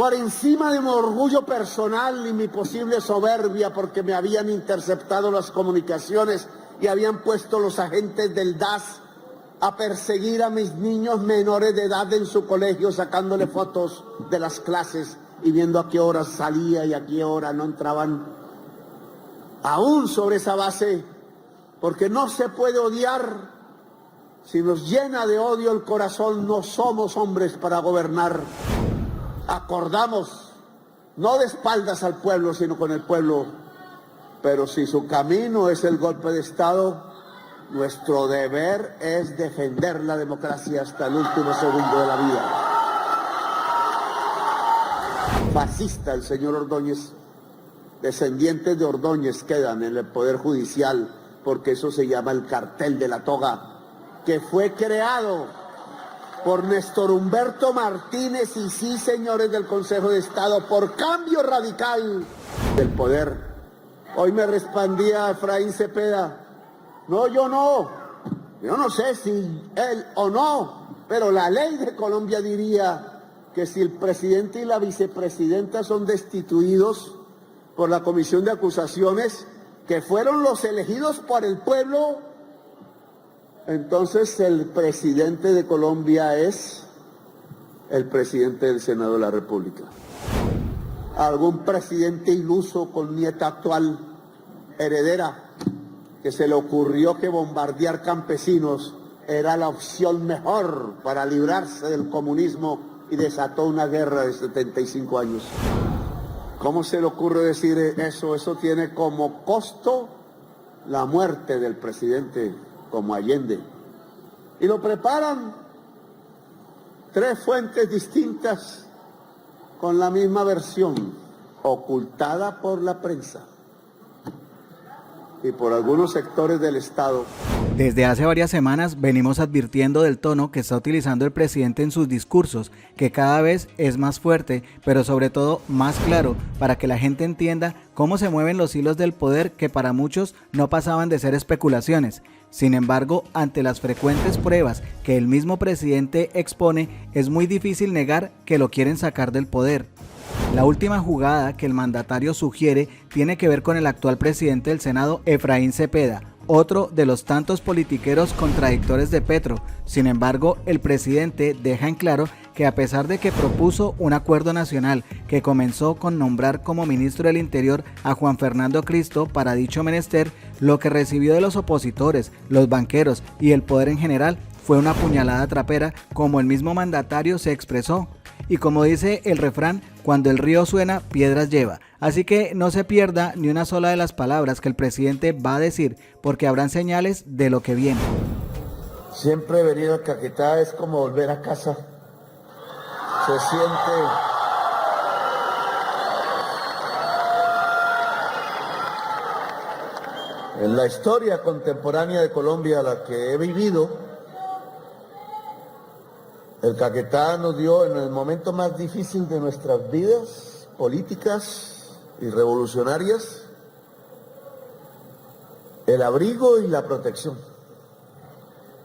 por encima de mi orgullo personal y mi posible soberbia porque me habían interceptado las comunicaciones y habían puesto los agentes del DAS a perseguir a mis niños menores de edad en su colegio, sacándole fotos de las clases y viendo a qué hora salía y a qué hora no entraban. Aún sobre esa base, porque no se puede odiar. Si nos llena de odio el corazón, no somos hombres para gobernar. Acordamos, no de espaldas al pueblo, sino con el pueblo. Pero si su camino es el golpe de Estado, nuestro deber es defender la democracia hasta el último segundo de la vida. Fascista el señor Ordóñez. Descendientes de Ordóñez quedan en el Poder Judicial, porque eso se llama el cartel de la toga, que fue creado por Néstor Humberto Martínez y sí, señores del Consejo de Estado, por cambio radical del poder. Hoy me respondía Efraín Cepeda, no, yo no sé si él o no, pero la ley de Colombia diría que si el presidente y la vicepresidenta son destituidos por la comisión de acusaciones, que fueron los elegidos por el pueblo, entonces el presidente de Colombia es el presidente del Senado de la República. Algún presidente iluso con nieta actual, heredera, que se le ocurrió que bombardear campesinos era la opción mejor para librarse del comunismo y desató una guerra de 75 años. ¿Cómo se le ocurre decir eso? Eso tiene como costo la muerte del presidente como Allende. Y lo preparan 3 fuentes distintas con la misma versión, ocultada por la prensa y por algunos sectores del Estado. Desde hace varias semanas venimos advirtiendo del tono que está utilizando el presidente en sus discursos, que cada vez es más fuerte, pero sobre todo más claro, para que la gente entienda cómo se mueven los hilos del poder que para muchos no pasaban de ser especulaciones. Sin embargo, ante las frecuentes pruebas que el mismo presidente expone, es muy difícil negar que lo quieren sacar del poder. La última jugada que el mandatario sugiere tiene que ver con el actual presidente del Senado, Efraín Cepeda, otro de los tantos politiqueros contradictores de Petro. Sin embargo, el presidente deja en claro que a pesar de que propuso un acuerdo nacional que comenzó con nombrar como ministro del Interior a Juan Fernando Cristo para dicho menester, lo que recibió de los opositores, los banqueros y el poder en general fue una puñalada trapera, como el mismo mandatario se expresó. Y como dice el refrán, cuando el río suena, piedras lleva. Así que no se pierda ni una sola de las palabras que el presidente va a decir, porque habrán señales de lo que viene. Siempre venir a Caquetá es como volver a casa. Se siente... En la historia contemporánea de Colombia, la que he vivido, el Caquetá nos dio en el momento más difícil de nuestras vidas políticas y revolucionarias el abrigo y la protección,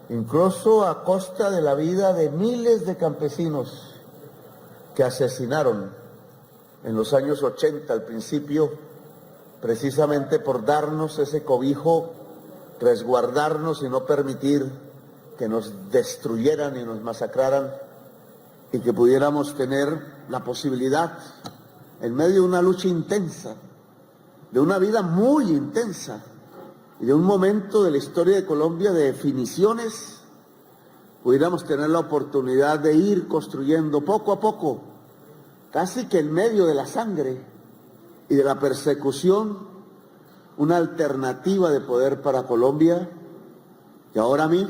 incluso a costa de la vida de miles de campesinos que asesinaron en los años 80 al principio, precisamente por darnos ese cobijo, resguardarnos y no permitir que nos destruyeran y nos masacraran, y que pudiéramos tener la posibilidad, en medio de una lucha intensa, de una vida muy intensa, y de un momento de la historia de Colombia de definiciones, pudiéramos tener la oportunidad de ir construyendo poco a poco, casi que en medio de la sangre y de la persecución, una alternativa de poder para Colombia, que ahora a mí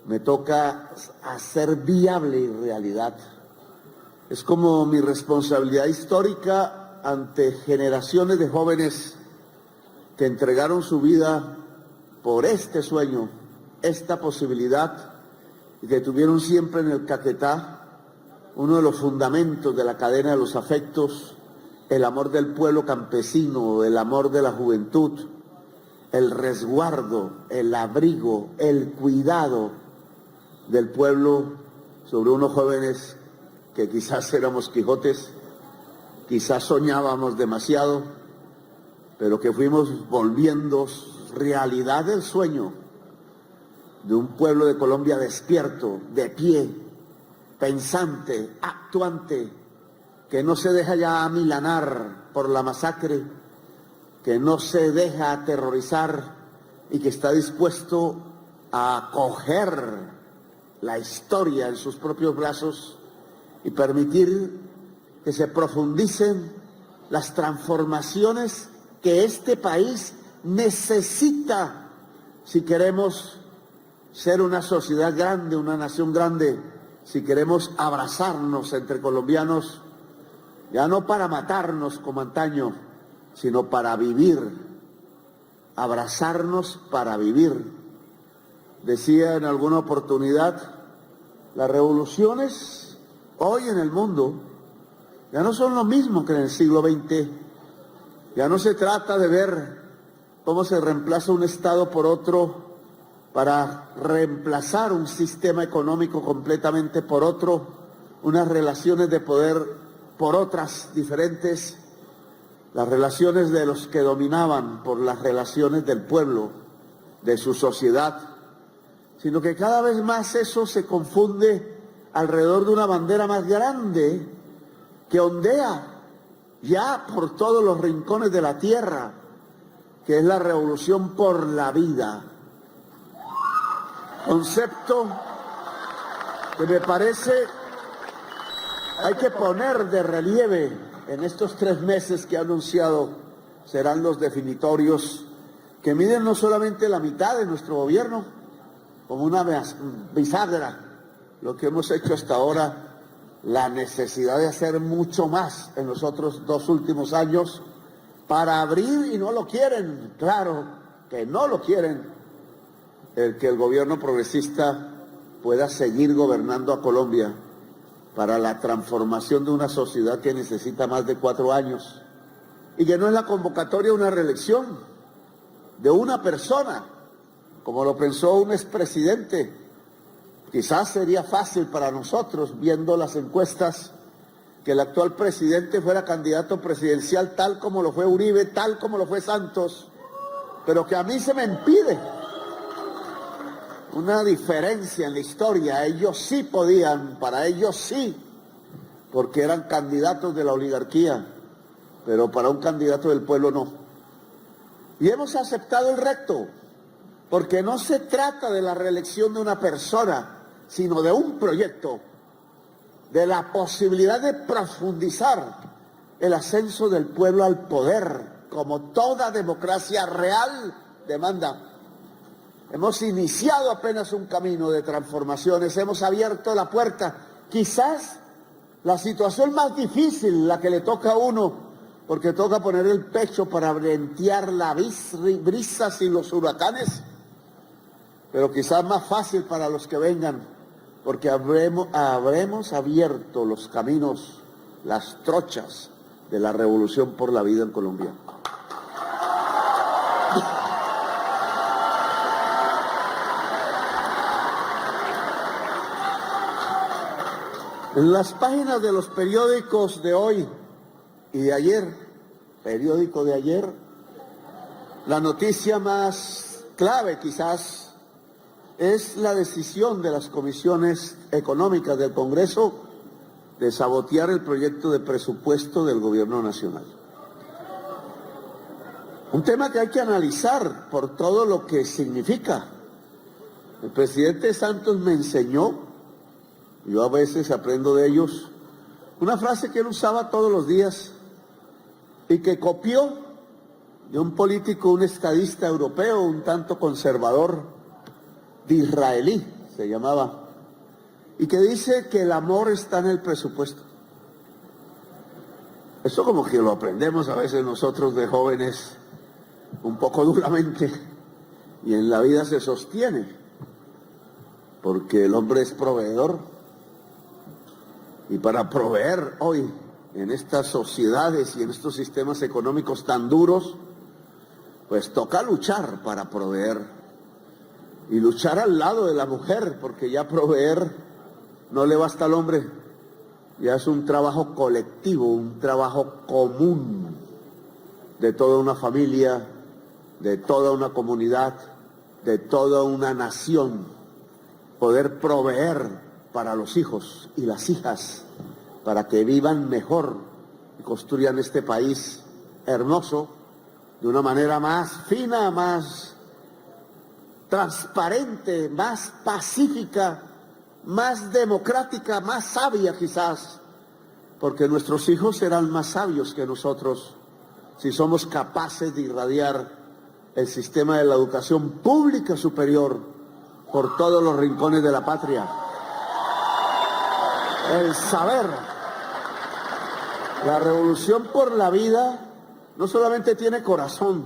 me toca hacer viable y realidad. Es como mi responsabilidad histórica ante generaciones de jóvenes que entregaron su vida por este sueño, esta posibilidad, y que tuvieron siempre en el Caquetá uno de los fundamentos de la cadena de los afectos, el amor del pueblo campesino, el amor de la juventud, el resguardo, el abrigo, el cuidado del pueblo sobre unos jóvenes que quizás éramos Quijotes, quizás soñábamos demasiado, pero que fuimos volviendo realidad el sueño de un pueblo de Colombia despierto, de pie, pensante, actuante, que no se deja ya amilanar por la masacre, que no se deja aterrorizar y que está dispuesto a acoger la historia en sus propios brazos y permitir que se profundicen las transformaciones que este país necesita si queremos ser una sociedad grande, una nación grande, si queremos abrazarnos entre colombianos, ya no para matarnos como antaño, sino para vivir, abrazarnos para vivir. Decía en alguna oportunidad, las revoluciones hoy en el mundo ya no son lo mismo que en el siglo XX. Ya no se trata de ver cómo se reemplaza un Estado por otro para reemplazar un sistema económico completamente por otro, unas relaciones de poder por otras diferentes, las relaciones de los que dominaban por las relaciones del pueblo, de su sociedad, sino que cada vez más eso se confunde alrededor de una bandera más grande que ondea ya por todos los rincones de la tierra, que es la revolución por la vida. Concepto que me parece hay que poner de relieve en estos 3 meses que ha anunciado serán los definitorios, que miden no solamente la mitad de nuestro gobierno, como una bisagra, lo que hemos hecho hasta ahora, la necesidad de hacer mucho más en los otros 2 últimos años para abrir, y no lo quieren, claro que no lo quieren, el que el gobierno progresista pueda seguir gobernando a Colombia para la transformación de una sociedad que necesita más de 4 años y que no es la convocatoria de una reelección de una persona, como lo pensó un expresidente. Quizás sería fácil para nosotros, viendo las encuestas, que el actual presidente fuera candidato presidencial tal como lo fue Uribe, tal como lo fue Santos, pero que a mí se me impide. Una diferencia en la historia, ellos sí podían, para ellos sí, porque eran candidatos de la oligarquía, pero para un candidato del pueblo no. Y hemos aceptado el reto, porque no se trata de la reelección de una persona, sino de un proyecto, de la posibilidad de profundizar el ascenso del pueblo al poder, como toda democracia real demanda. Hemos iniciado apenas un camino de transformaciones, hemos abierto la puerta. Quizás la situación más difícil, la que le toca a uno, porque toca poner el pecho para ventear las brisas y los huracanes, pero quizás más fácil para los que vengan, porque habremos abierto los caminos, las trochas de la revolución por la vida en Colombia. En las páginas de los periódicos de hoy y de ayer, periódico de ayer, la noticia más clave quizás es la decisión de las comisiones económicas del Congreso de sabotear el proyecto de presupuesto del Gobierno Nacional. Un tema que hay que analizar por todo lo que significa. El presidente Santos me enseñó, yo a veces aprendo de ellos, una frase que él usaba todos los días y que copió de un político, un estadista europeo, un tanto conservador, Disraeli se llamaba, y que dice que el amor está en el presupuesto. Eso como que lo aprendemos a veces nosotros de jóvenes un poco duramente, y en la vida se sostiene, porque el hombre es proveedor. Y para proveer hoy en estas sociedades y en estos sistemas económicos tan duros, pues toca luchar para proveer. Y luchar al lado de la mujer, porque ya proveer no le basta al hombre. Ya es un trabajo colectivo, un trabajo común de toda una familia, de toda una comunidad, de toda una nación, poder proveer para los hijos y las hijas, para que vivan mejor y construyan este país hermoso de una manera más fina, más transparente, más pacífica, más democrática, más sabia quizás, porque nuestros hijos serán más sabios que nosotros si somos capaces de irradiar el sistema de la educación pública superior por todos los rincones de la patria. El saber, la revolución por la vida no solamente tiene corazón,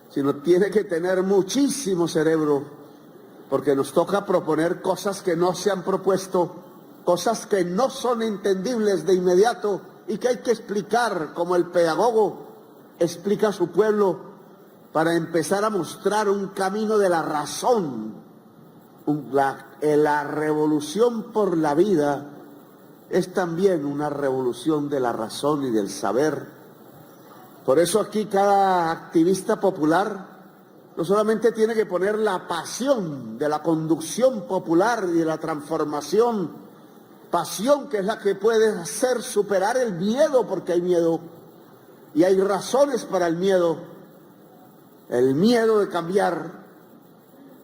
sino tiene que tener muchísimo cerebro, porque nos toca proponer cosas que no se han propuesto, cosas que no son entendibles de inmediato y que hay que explicar, como el pedagogo explica a su pueblo, para empezar a mostrar un camino de la razón. La revolución por la vida es también una revolución de la razón y del saber. Por eso aquí cada activista popular no solamente tiene que poner la pasión de la conducción popular y de la transformación, pasión que es la que puede hacer superar el miedo, porque hay miedo y hay razones para el miedo de cambiar,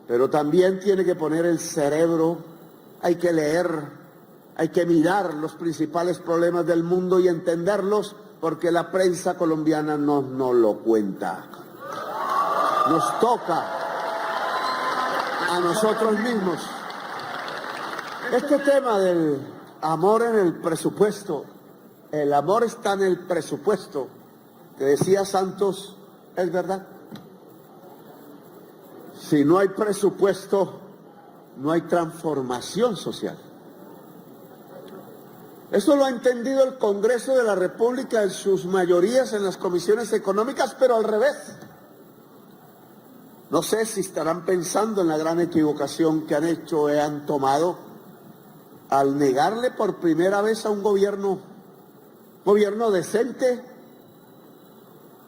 pero también tiene que poner el cerebro, hay que leer, hay que mirar los principales problemas del mundo y entenderlos, porque la prensa colombiana no nos lo cuenta. Nos toca a nosotros mismos. Este tema del amor en el presupuesto, el amor está en el presupuesto, que decía Santos, es verdad. Si no hay presupuesto, no hay transformación social. Eso lo ha entendido el Congreso de la República en sus mayorías en las comisiones económicas, pero al revés. No sé si estarán pensando en la gran equivocación que han hecho o han tomado al negarle por primera vez a un gobierno decente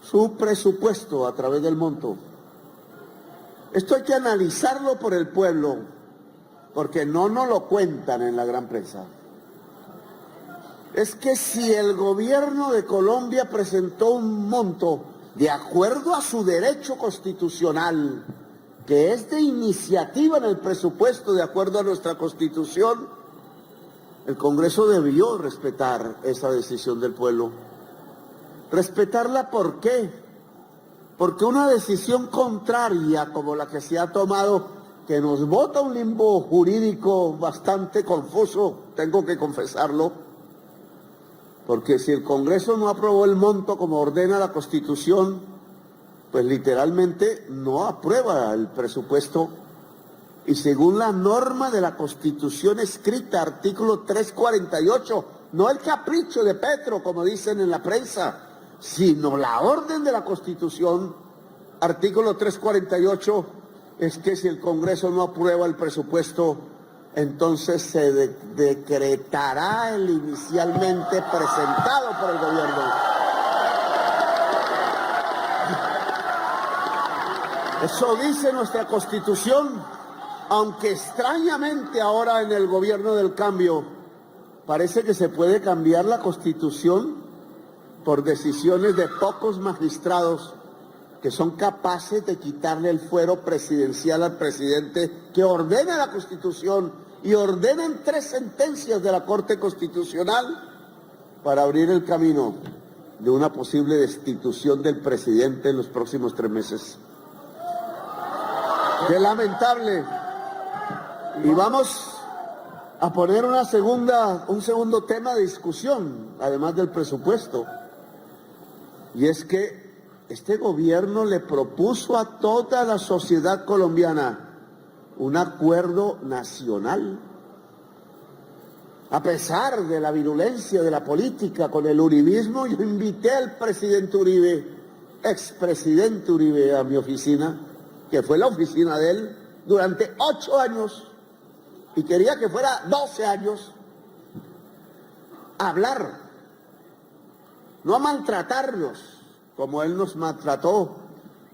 su presupuesto a través del monto. Esto hay que analizarlo por el pueblo, porque no nos lo cuentan en la gran prensa. Es que si el gobierno de Colombia presentó un monto de acuerdo a su derecho constitucional, que es de iniciativa en el presupuesto de acuerdo a nuestra Constitución, el Congreso debió respetar esa decisión del pueblo. Respetarla, ¿por qué? Porque una decisión contraria como la que se ha tomado, que nos bota un limbo jurídico bastante confuso, tengo que confesarlo, porque si el Congreso no aprobó el monto como ordena la Constitución, pues literalmente no aprueba el presupuesto. Y según la norma de la Constitución escrita, artículo 348, no el capricho de Petro, como dicen en la prensa, sino la orden de la Constitución, artículo 348, es que si el Congreso no aprueba el presupuesto, entonces se decretará el inicialmente presentado por el gobierno. Eso dice nuestra Constitución, aunque extrañamente ahora en el gobierno del cambio parece que se puede cambiar la Constitución por decisiones de pocos magistrados que son capaces de quitarle el fuero presidencial al presidente, que ordena la Constitución y ordenan 3 sentencias de la Corte Constitucional para abrir el camino de una posible destitución del presidente en los próximos 3 meses. ¡Qué lamentable! Y vamos a poner un segundo tema de discusión, además del presupuesto, y es que este gobierno le propuso a toda la sociedad colombiana un acuerdo nacional. A pesar de la virulencia de la política con el uribismo, yo invité al presidente Uribe, expresidente Uribe, a mi oficina, que fue la oficina de él, durante 8 años, y quería que fuera 12 años. a hablar, no a maltratarnos, como él nos maltrató,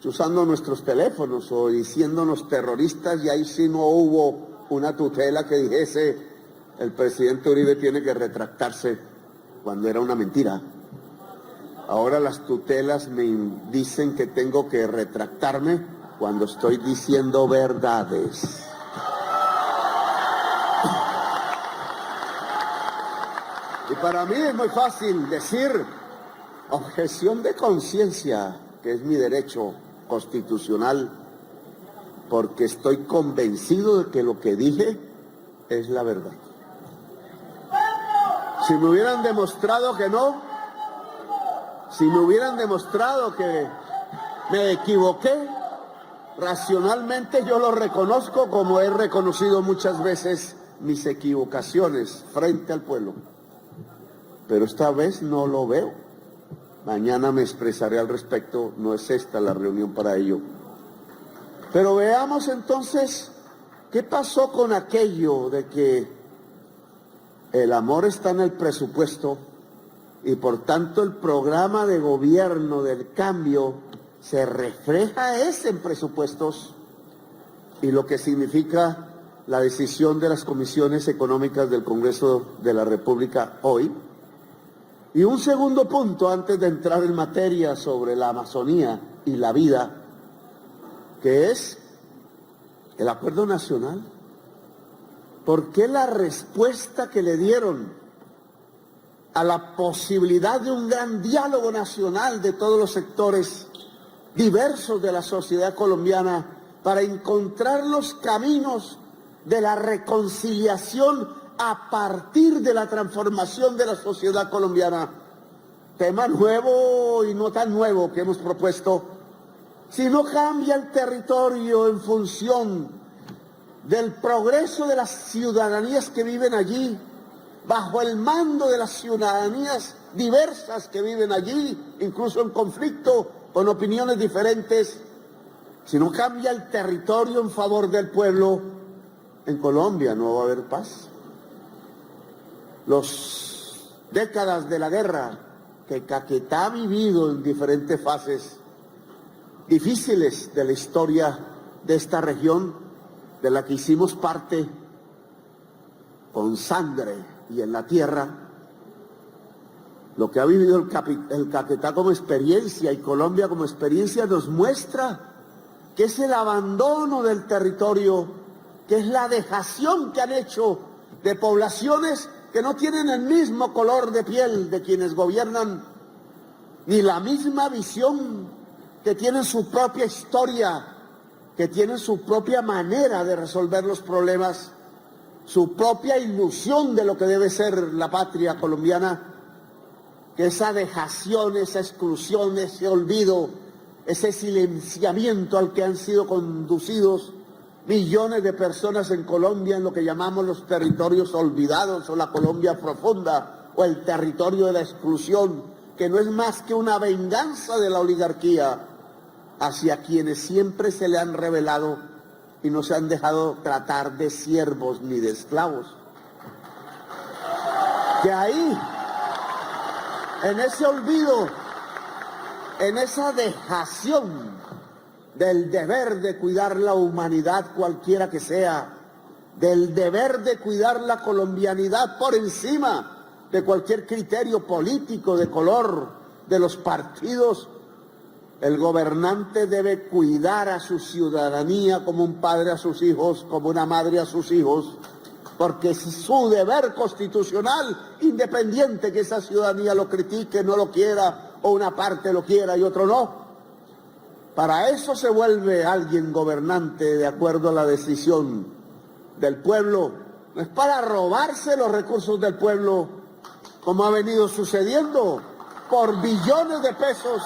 usando nuestros teléfonos o diciéndonos terroristas, y ahí sí no hubo una tutela que dijese el presidente Uribe tiene que retractarse cuando era una mentira. Ahora las tutelas me dicen que tengo que retractarme cuando estoy diciendo verdades. Y para mí es muy fácil decir objeción de conciencia, que es mi derecho constitucional, porque estoy convencido de que lo que dije es la verdad. Si me hubieran demostrado que no, si me hubieran demostrado que me equivoqué, racionalmente yo lo reconozco, como he reconocido muchas veces mis equivocaciones frente al pueblo. Pero esta vez no lo veo. Mañana me expresaré al respecto, no es esta la reunión para ello. Pero veamos entonces qué pasó con aquello de que el amor está en el presupuesto y por tanto el programa de gobierno del cambio se refleja en presupuestos, y lo que significa la decisión de las comisiones económicas del Congreso de la República hoy. Y un segundo punto antes de entrar en materia sobre la Amazonía y la vida, que es el acuerdo nacional. ¿Por qué la respuesta que le dieron a la posibilidad de un gran diálogo nacional de todos los sectores diversos de la sociedad colombiana para encontrar los caminos de la reconciliación a partir de la transformación de la sociedad colombiana? Tema nuevo y no tan nuevo que hemos propuesto. Si no cambia el territorio en función del progreso de las ciudadanías que viven allí, bajo el mando de las ciudadanías diversas que viven allí, incluso en conflicto, con opiniones diferentes, si no cambia el territorio en favor del pueblo, en Colombia no va a haber paz. Las décadas de la guerra que Caquetá ha vivido en diferentes fases difíciles de la historia de esta región, de la que hicimos parte con sangre y en la tierra, lo que ha vivido el Caquetá como experiencia y Colombia como experiencia nos muestra que es el abandono del territorio, que es la dejación que han hecho de poblaciones que no tienen el mismo color de piel de quienes gobiernan, ni la misma visión, que tienen su propia historia, que tienen su propia manera de resolver los problemas, su propia ilusión de lo que debe ser la patria colombiana, que esa dejación, esa exclusión, ese olvido, ese silenciamiento al que han sido conducidos millones de personas en Colombia, en lo que llamamos los territorios olvidados, o la Colombia profunda, o el territorio de la exclusión, que no es más que una venganza de la oligarquía hacia quienes siempre se le han revelado y no se han dejado tratar de siervos ni de esclavos. Que ahí, en ese olvido, en esa dejación del deber de cuidar la humanidad cualquiera que sea, del deber de cuidar la colombianidad por encima de cualquier criterio político, de color, de los partidos, el gobernante debe cuidar a su ciudadanía como un padre a sus hijos, como una madre a sus hijos, porque es su deber constitucional, independiente que esa ciudadanía lo critique, no lo quiera, o una parte lo quiera y otro no. Para eso se vuelve alguien gobernante de acuerdo a la decisión del pueblo. No es para robarse los recursos del pueblo, como ha venido sucediendo, por billones de pesos.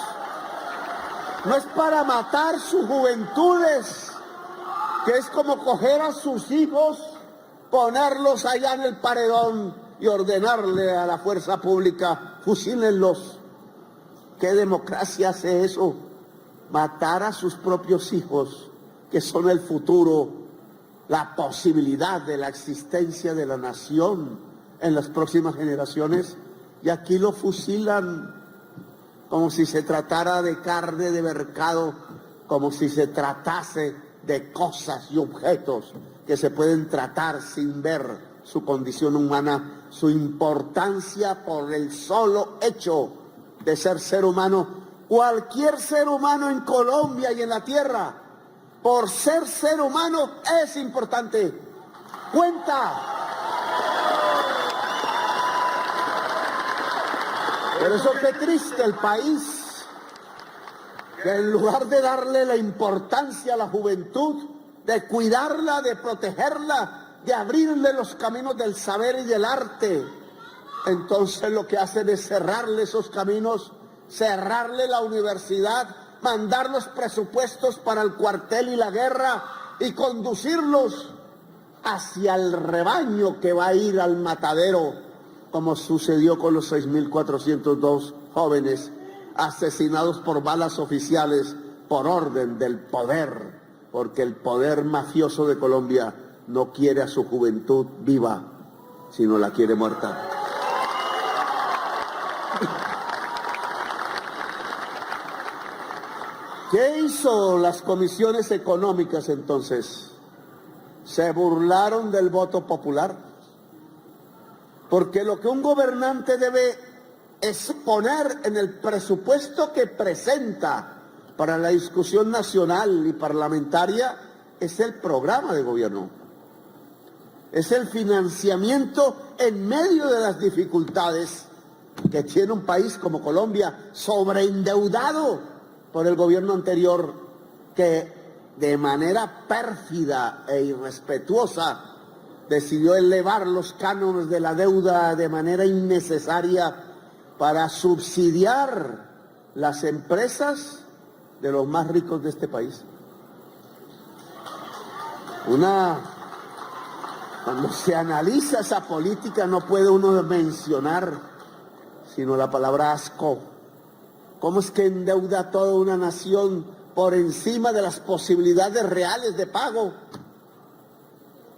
No es para matar sus juventudes, que es como coger a sus hijos, ponerlos allá en el paredón y ordenarle a la fuerza pública, fusílenlos. ¿Qué democracia hace eso? Matar a sus propios hijos, que son el futuro, la posibilidad de la existencia de la nación en las próximas generaciones. y aquí lo fusilan como si se tratara de carne de mercado, como si se tratase de cosas y objetos que se pueden tratar sin ver su condición humana, su importancia por el solo hecho de ser humano. Cualquier ser humano en Colombia y en la tierra, por ser humano, es importante. Cuenta. Pero eso qué triste el país, que en lugar de darle la importancia a la juventud, de cuidarla, de protegerla, de abrirle los caminos del saber y del arte, entonces lo que hacen es cerrarle esos caminos, cerrarle la universidad, mandar los presupuestos para el cuartel y la guerra y conducirlos hacia el rebaño que va a ir al matadero, como sucedió con los 6.402 jóvenes asesinados por balas oficiales por orden del poder, porque el poder mafioso de Colombia no quiere a su juventud viva, sino la quiere muerta. ¿Qué hizo las comisiones económicas entonces? Se burlaron del voto popular. Porque lo que un gobernante debe exponer en el presupuesto que presenta para la discusión nacional y parlamentaria es el programa de gobierno. Es el financiamiento en medio de las dificultades que tiene un país como Colombia, sobreendeudado por el gobierno anterior, que de manera pérfida e irrespetuosa decidió elevar los cánones de la deuda de manera innecesaria para subsidiar las empresas de los más ricos de este país. Cuando se analiza esa política no puede uno mencionar sino la palabra asco. ¿Cómo es que endeuda a toda una nación por encima de las posibilidades reales de pago,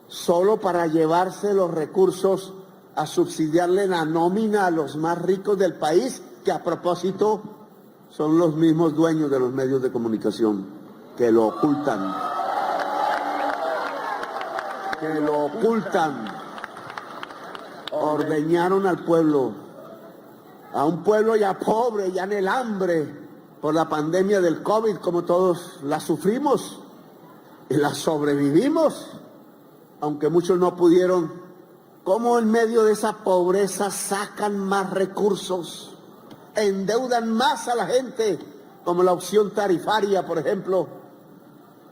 solo para llevarse los recursos a subsidiarle la nómina a los más ricos del país, que a propósito son los mismos dueños de los medios de comunicación, que lo ocultan? Ordeñaron al pueblo, a un pueblo ya pobre, ya en el hambre, por la pandemia del COVID, como todos la sufrimos y la sobrevivimos, aunque muchos no pudieron. ¿Cómo en medio de esa pobreza sacan más recursos, endeudan más a la gente, como la opción tarifaria, por ejemplo,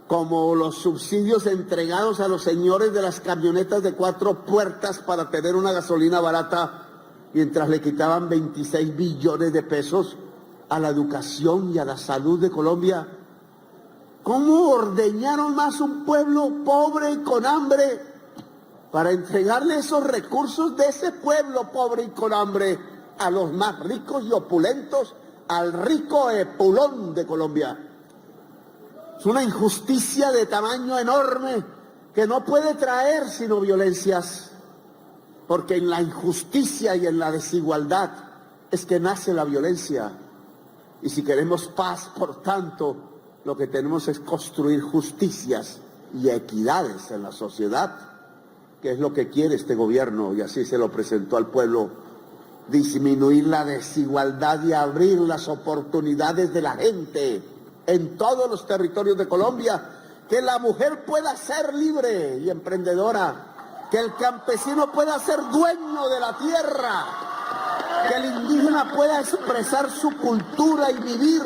como los subsidios entregados a los señores de las camionetas de 4 puertas para tener una gasolina barata, mientras le quitaban 26 billones de pesos a la educación y a la salud de Colombia? ¿Cómo ordeñaron más un pueblo pobre y con hambre para entregarle esos recursos de ese pueblo pobre y con hambre a los más ricos y opulentos, al rico epulón de Colombia? Es una injusticia de tamaño enorme que no puede traer sino violencias, porque en la injusticia y en la desigualdad es que nace la violencia. Y si queremos paz, por tanto, lo que tenemos es construir justicias y equidades en la sociedad, que es lo que quiere este gobierno, y así se lo presentó al pueblo: disminuir la desigualdad y abrir las oportunidades de la gente en todos los territorios de Colombia, que la mujer pueda ser libre y emprendedora, que el campesino pueda ser dueño de la tierra, que el indígena pueda expresar su cultura y vivir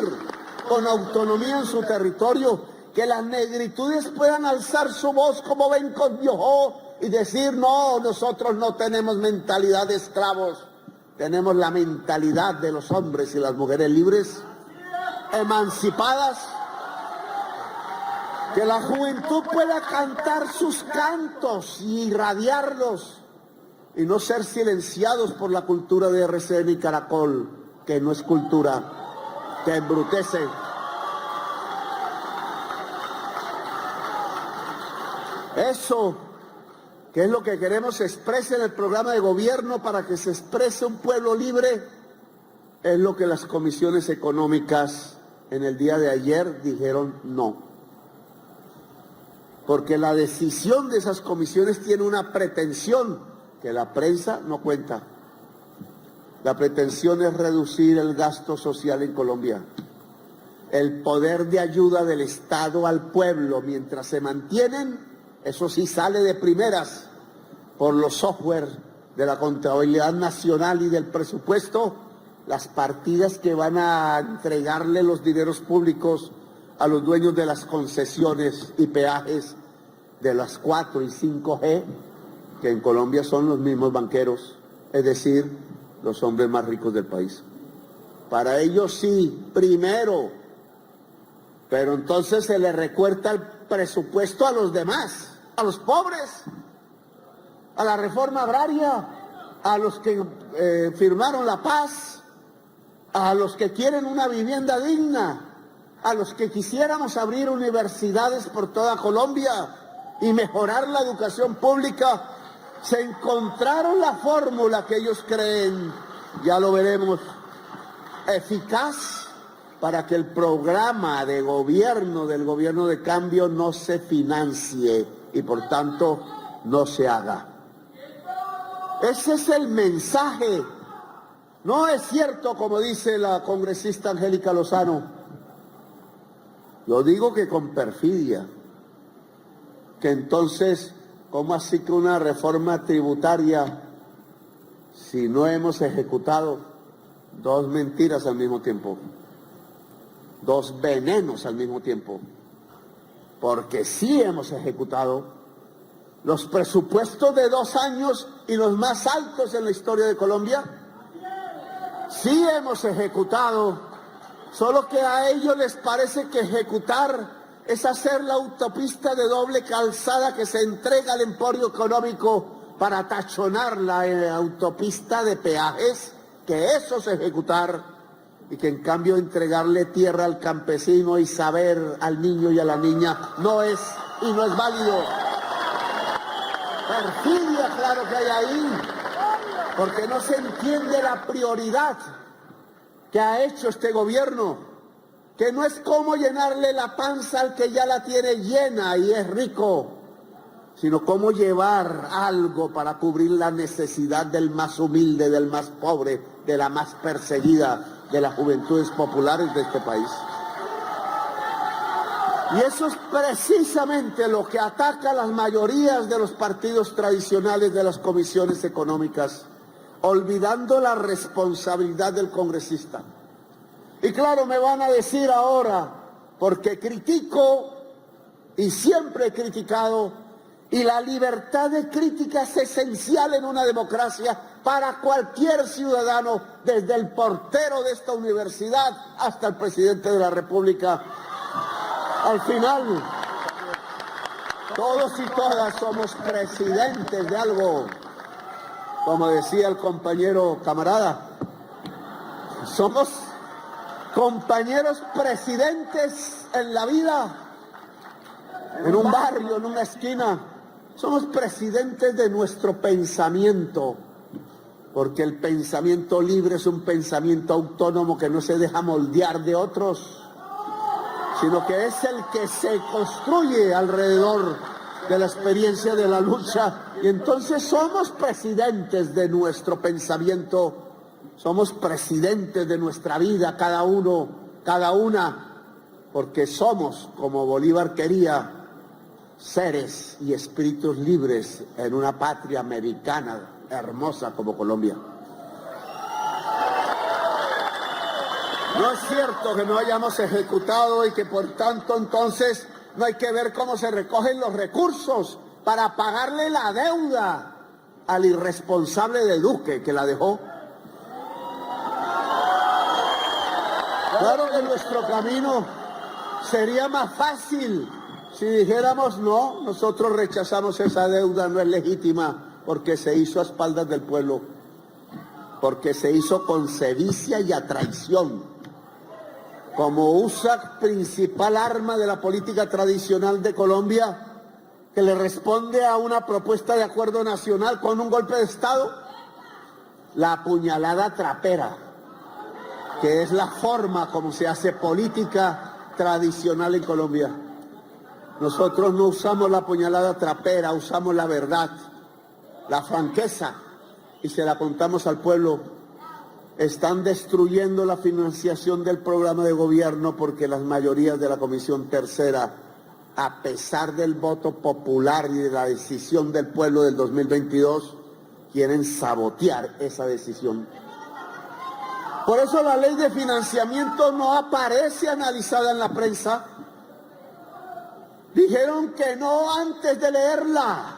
con autonomía en su territorio, que las negritudes puedan alzar su voz como Bencos Biojó y decir: no, nosotros no tenemos mentalidad de esclavos, tenemos la mentalidad de los hombres y las mujeres libres, emancipadas. Que la juventud pueda cantar sus cantos y irradiarlos, y no ser silenciados por la cultura de RCN y Caracol, que no es cultura, que embrutece. ¿Qué es lo que queremos se exprese en el programa de gobierno para que se exprese un pueblo libre? Es lo que las comisiones económicas en el día de ayer dijeron no. Porque la decisión de esas comisiones tiene una pretensión que la prensa no cuenta. La pretensión es reducir el gasto social en Colombia. El poder de ayuda del Estado al pueblo mientras se mantienen, eso sí sale de primeras por los software de la contabilidad nacional y del presupuesto, las partidas que van a entregarle los dineros públicos a los dueños de las concesiones y peajes de las 4 y 5G, que en Colombia son los mismos banqueros, es decir, los hombres más ricos del país. Para ellos sí, primero, pero entonces se le recorta el presupuesto a los demás, a los pobres, a la reforma agraria, a los que firmaron la paz, a los que quieren una vivienda digna, a los que quisiéramos abrir universidades por toda Colombia y mejorar la educación pública. Se encontraron la fórmula que ellos creen, ya lo veremos, eficaz para que el programa de gobierno del gobierno de cambio no se financie y por tanto no se haga. Ese es el mensaje. No es cierto, como dice la congresista Angélica Lozano. Yo digo que con perfidia. Que entonces, ¿cómo así que una reforma tributaria si no hemos ejecutado dos mentiras al mismo tiempo? Dos venenos al mismo tiempo. Porque sí hemos ejecutado los presupuestos de 2 años y los más altos en la historia de Colombia. Sí hemos ejecutado, solo que a ellos les parece que ejecutar es hacer la autopista de doble calzada que se entrega al emporio económico para tachonar la autopista de peajes, que eso es ejecutar, y que en cambio entregarle tierra al campesino y saber al niño y a la niña no es y no es válido. Perfidia, claro que hay ahí, porque no se entiende la prioridad que ha hecho este gobierno, que no es cómo llenarle la panza al que ya la tiene llena y es rico, sino cómo llevar algo para cubrir la necesidad del más humilde, del más pobre, de la más perseguida, de las juventudes populares de este país. Y eso es precisamente lo que ataca a las mayorías de los partidos tradicionales de las comisiones económicas, olvidando la responsabilidad del congresista. Y claro, me van a decir ahora, porque critico y siempre he criticado, y la libertad de crítica es esencial en una democracia para cualquier ciudadano, desde el portero de esta universidad hasta el presidente de la República. Al final, todos y todas somos presidentes de algo. Como decía el compañero camarada, somos compañeros presidentes en la vida, en un barrio, en una esquina. Somos presidentes de nuestro pensamiento, porque el pensamiento libre es un pensamiento autónomo que no se deja moldear de otros, sino que es el que se construye alrededor de la experiencia de la lucha. Y entonces somos presidentes de nuestro pensamiento, somos presidentes de nuestra vida, cada uno, cada una, porque somos, como Bolívar quería, seres y espíritus libres en una patria americana hermosa como Colombia. No es cierto que no hayamos ejecutado y que por tanto entonces no hay que ver cómo se recogen los recursos para pagarle la deuda al irresponsable de Duque que la dejó. Claro que nuestro camino sería más fácil si dijéramos no, nosotros rechazamos esa deuda, no es legítima porque se hizo a espaldas del pueblo, porque se hizo con sevicia y a traición, como usa principal arma de la política tradicional de Colombia, que le responde a una propuesta de acuerdo nacional con un golpe de Estado, la puñalada trapera, que es la forma como se hace política tradicional en Colombia. Nosotros no usamos la puñalada trapera, usamos la verdad, la franqueza, y se la apuntamos al pueblo. Están destruyendo la financiación del programa de gobierno porque las mayorías de la Comisión Tercera, a pesar del voto popular y de la decisión del pueblo del 2022, quieren sabotear esa decisión. Por eso la ley de financiamiento no aparece analizada en la prensa. Dijeron que no antes de leerla,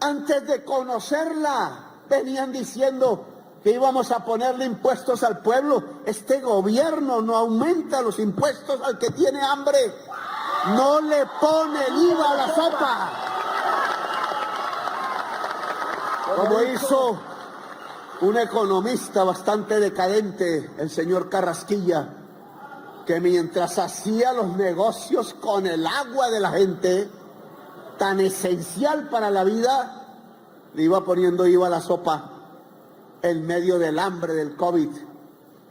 antes de conocerla, venían diciendo que íbamos a ponerle impuestos al pueblo. Este gobierno no aumenta los impuestos al que tiene hambre, no le pone el IVA a la sopa, como hizo un economista bastante decadente, el señor Carrasquilla, que mientras hacía los negocios con el agua de la gente, tan esencial para la vida, le iba poniendo IVA a la sopa en medio del hambre del COVID,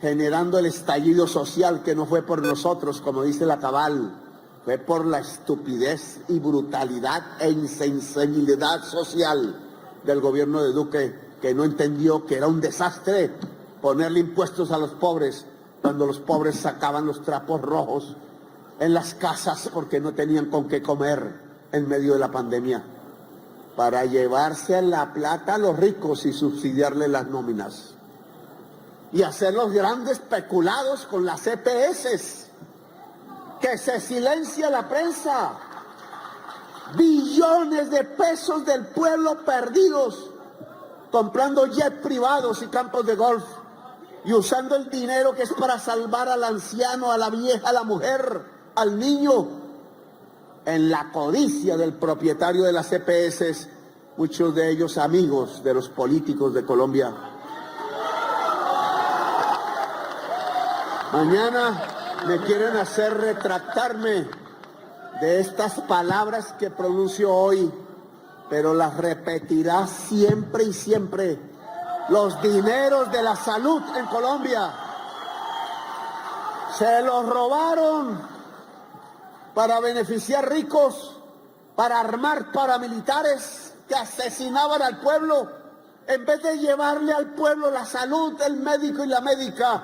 generando el estallido social que no fue por nosotros, como dice la Cabal, fue por la estupidez y brutalidad e insensibilidad social del gobierno de Duque, que no entendió que era un desastre ponerle impuestos a los pobres cuando los pobres sacaban los trapos rojos en las casas porque no tenían con qué comer en medio de la pandemia, para llevarse la plata a los ricos y subsidiarle las nóminas y hacer los grandes peculados con las EPS, que se silencia la prensa, billones de pesos del pueblo perdidos, comprando jets privados y campos de golf, y usando el dinero que es para salvar al anciano, a la vieja, a la mujer, al niño, en la codicia del propietario de las EPS, muchos de ellos amigos de los políticos de Colombia. Mañana me quieren hacer retractarme de estas palabras que pronuncio hoy, pero las repetirá siempre y siempre. Los dineros de la salud en Colombia se los robaron para beneficiar ricos, para armar paramilitares que asesinaban al pueblo. En vez de llevarle al pueblo la salud, el médico y la médica,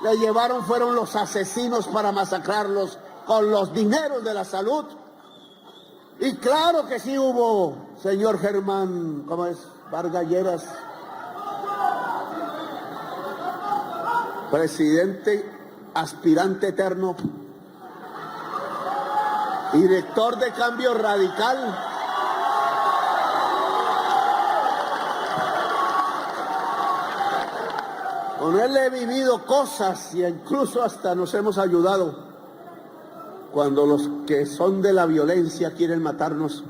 le llevaron, fueron los asesinos para masacrarlos con los dineros de la salud. Y claro que sí hubo, señor Germán, ¿cómo es? Vargas Lleras, presidente aspirante eterno, director de Cambio Radical, con él he vivido cosas y incluso hasta nos hemos ayudado cuando los que son de la violencia quieren matarnos,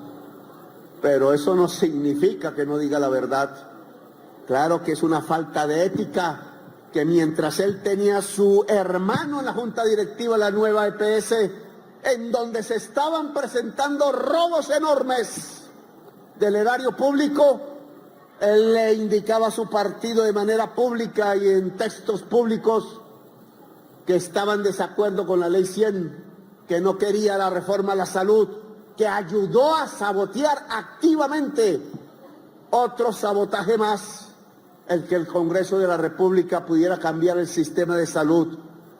pero eso no significa que no diga la verdad. Claro que es una falta de ética que mientras él tenía a su hermano en la junta directiva de la nueva EPS, en donde se estaban presentando robos enormes del erario público, él le indicaba a su partido de manera pública y en textos públicos que estaban en desacuerdo con la ley 100, que no quería la reforma a la salud, que ayudó a sabotear activamente otro sabotaje más, el que el Congreso de la República pudiera cambiar el sistema de salud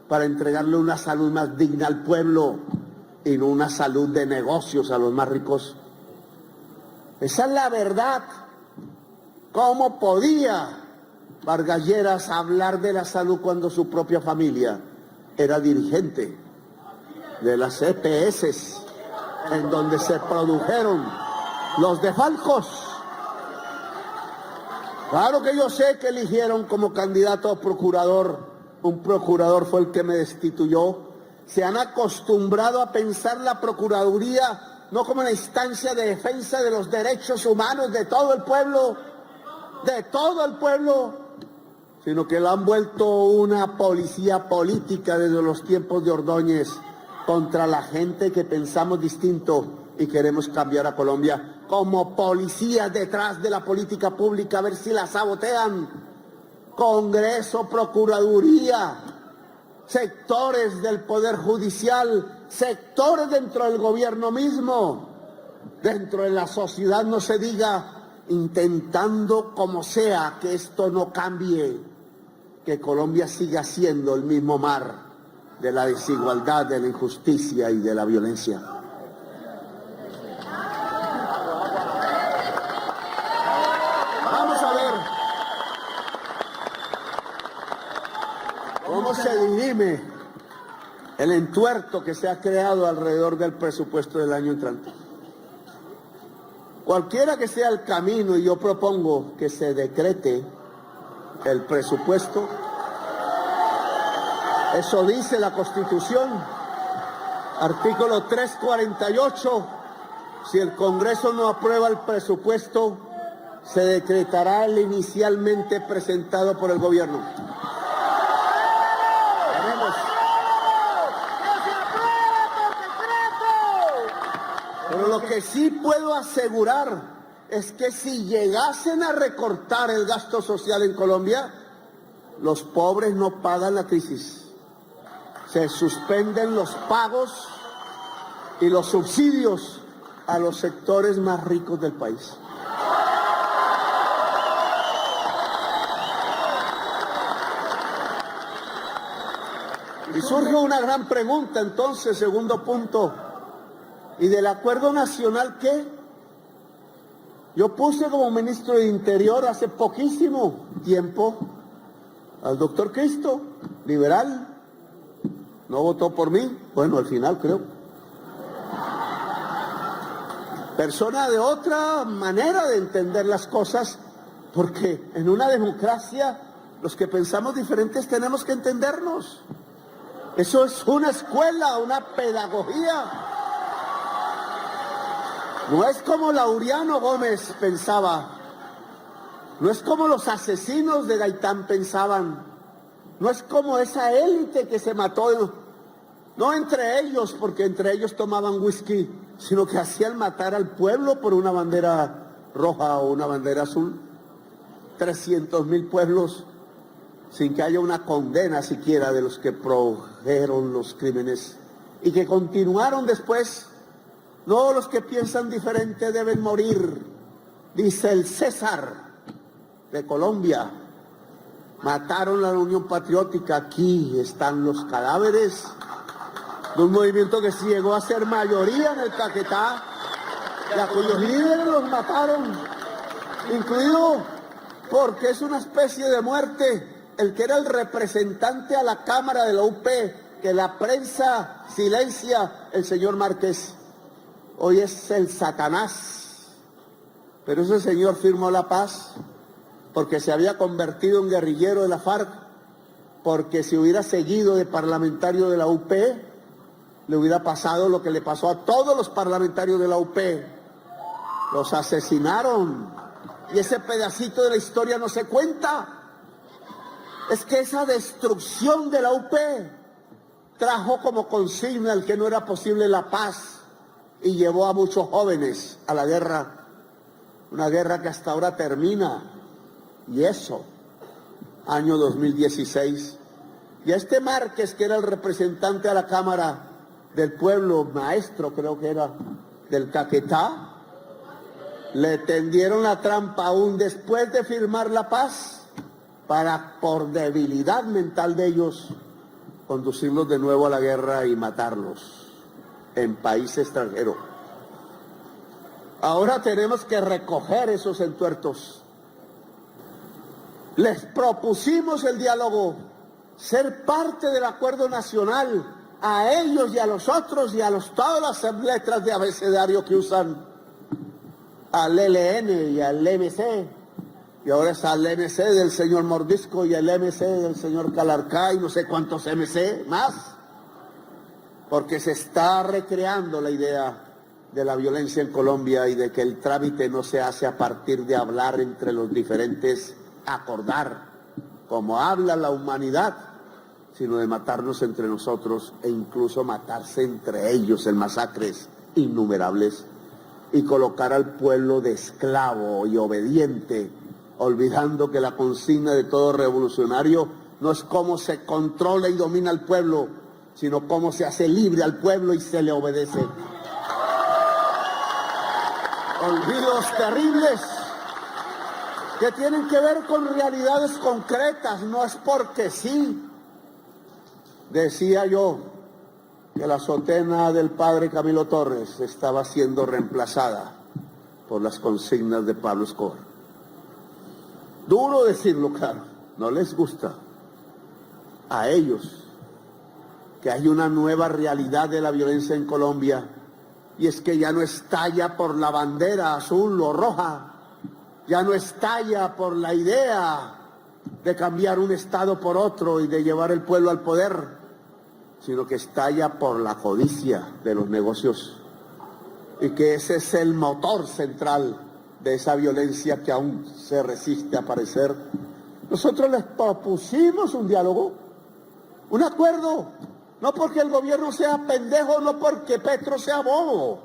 para entregarle una salud más digna al pueblo y no una salud de negocios a los más ricos. Esa es la verdad. ¿Cómo podía Vargas Lleras hablar de la salud cuando su propia familia era dirigente de las EPS, en donde se produjeron los desfalcos? Claro que yo sé que eligieron como candidato a procurador, un procurador fue el que me destituyó. Se han acostumbrado a pensar la Procuraduría no como una instancia de defensa de los derechos humanos de todo el pueblo, sino que la han vuelto una policía política desde los tiempos de Ordóñez contra la gente que pensamos distinto, y queremos cambiar a Colombia como policías detrás de la política pública, a ver si la sabotean. Congreso, Procuraduría, sectores del Poder Judicial, sectores dentro del gobierno mismo, dentro de la sociedad no se diga, intentando como sea que esto no cambie, que Colombia siga siendo el mismo mar de la desigualdad, de la injusticia y de la violencia. Vamos a ver cómo se dirime el entuerto que se ha creado alrededor del presupuesto del año entrante. Cualquiera que sea el camino, y yo propongo que se decrete el presupuesto, eso dice la Constitución, artículo 348, si el Congreso no aprueba el presupuesto, se decretará el inicialmente presentado por el gobierno. Veremos. Pero lo que sí puedo asegurar es que si llegasen a recortar el gasto social en Colombia, los pobres no pagan la crisis. Se suspenden los pagos y los subsidios a los sectores más ricos del país. Y surge una gran pregunta entonces, segundo punto. ¿Y del acuerdo nacional qué? Yo puse como ministro de Interior hace poquísimo tiempo al doctor Cristo, liberal. No votó por mí, bueno, al final creo. Persona de otra manera de entender las cosas, porque en una democracia los que pensamos diferentes tenemos que entendernos. Eso es una escuela, una pedagogía. No es como Laureano Gómez pensaba, no es como los asesinos de Gaitán pensaban, no es como esa élite que se mató, no entre ellos, porque entre ellos tomaban whisky, sino que hacían matar al pueblo por una bandera roja o una bandera azul. 300.000 pueblos sin que haya una condena siquiera de los que produjeron los crímenes y que continuaron después. No, los que piensan diferente deben morir, dice el César de Colombia. Mataron a la Unión Patriótica, aquí están los cadáveres de un movimiento que sí llegó a ser mayoría en el Caquetá, y a cuyos líderes los mataron, incluido porque es una especie de muerte el que era el representante a la Cámara de la UP, que la prensa silencia, el señor Márquez. Hoy es el Satanás, pero ese señor firmó la paz porque se había convertido en guerrillero de la FARC, porque si hubiera seguido de parlamentario de la UP, le hubiera pasado lo que le pasó a todos los parlamentarios de la UP. Los asesinaron y ese pedacito de la historia no se cuenta. Es que esa destrucción de la UP trajo como consigna el que no era posible la paz y llevó a muchos jóvenes a la guerra, una guerra que hasta ahora termina, y eso, año 2016. Y a este Márquez, que era el representante a la Cámara del Pueblo, maestro creo que era, del Caquetá, le tendieron la trampa aún después de firmar la paz, para, por debilidad mental de ellos, conducirlos de nuevo a la guerra y matarlos en país extranjero. Ahora tenemos que recoger esos entuertos. Les propusimos el diálogo, ser parte del acuerdo nacional, a ellos y a los otros y a todas las letras de abecedario que usan, al ELN y al MC, y ahora es al MC del señor Mordisco y al MC del señor Calarcá y no sé cuántos MC más, porque se está recreando la idea de la violencia en Colombia y de que el trámite no se hace a partir de hablar entre los diferentes, acordar, como habla la humanidad, sino de matarnos entre nosotros e incluso matarse entre ellos en masacres innumerables y colocar al pueblo de esclavo y obediente, olvidando que la consigna de todo revolucionario no es cómo se controla y domina al pueblo, sino cómo se hace libre al pueblo y se le obedece. Olvidos terribles que tienen que ver con realidades concretas, no es porque sí. Decía yo que la sotena del padre Camilo Torres estaba siendo reemplazada por las consignas de Pablo Escobar. Duro decirlo, claro, no les gusta a ellos que hay una nueva realidad de la violencia en Colombia, y es que ya no estalla por la bandera azul o roja, ya no estalla por la idea de cambiar un Estado por otro y de llevar el pueblo al poder, sino que estalla por la codicia de los negocios, y que ese es el motor central de esa violencia que aún se resiste a aparecer. Nosotros les propusimos un diálogo, un acuerdo, no porque el gobierno sea pendejo, no porque Petro sea bobo.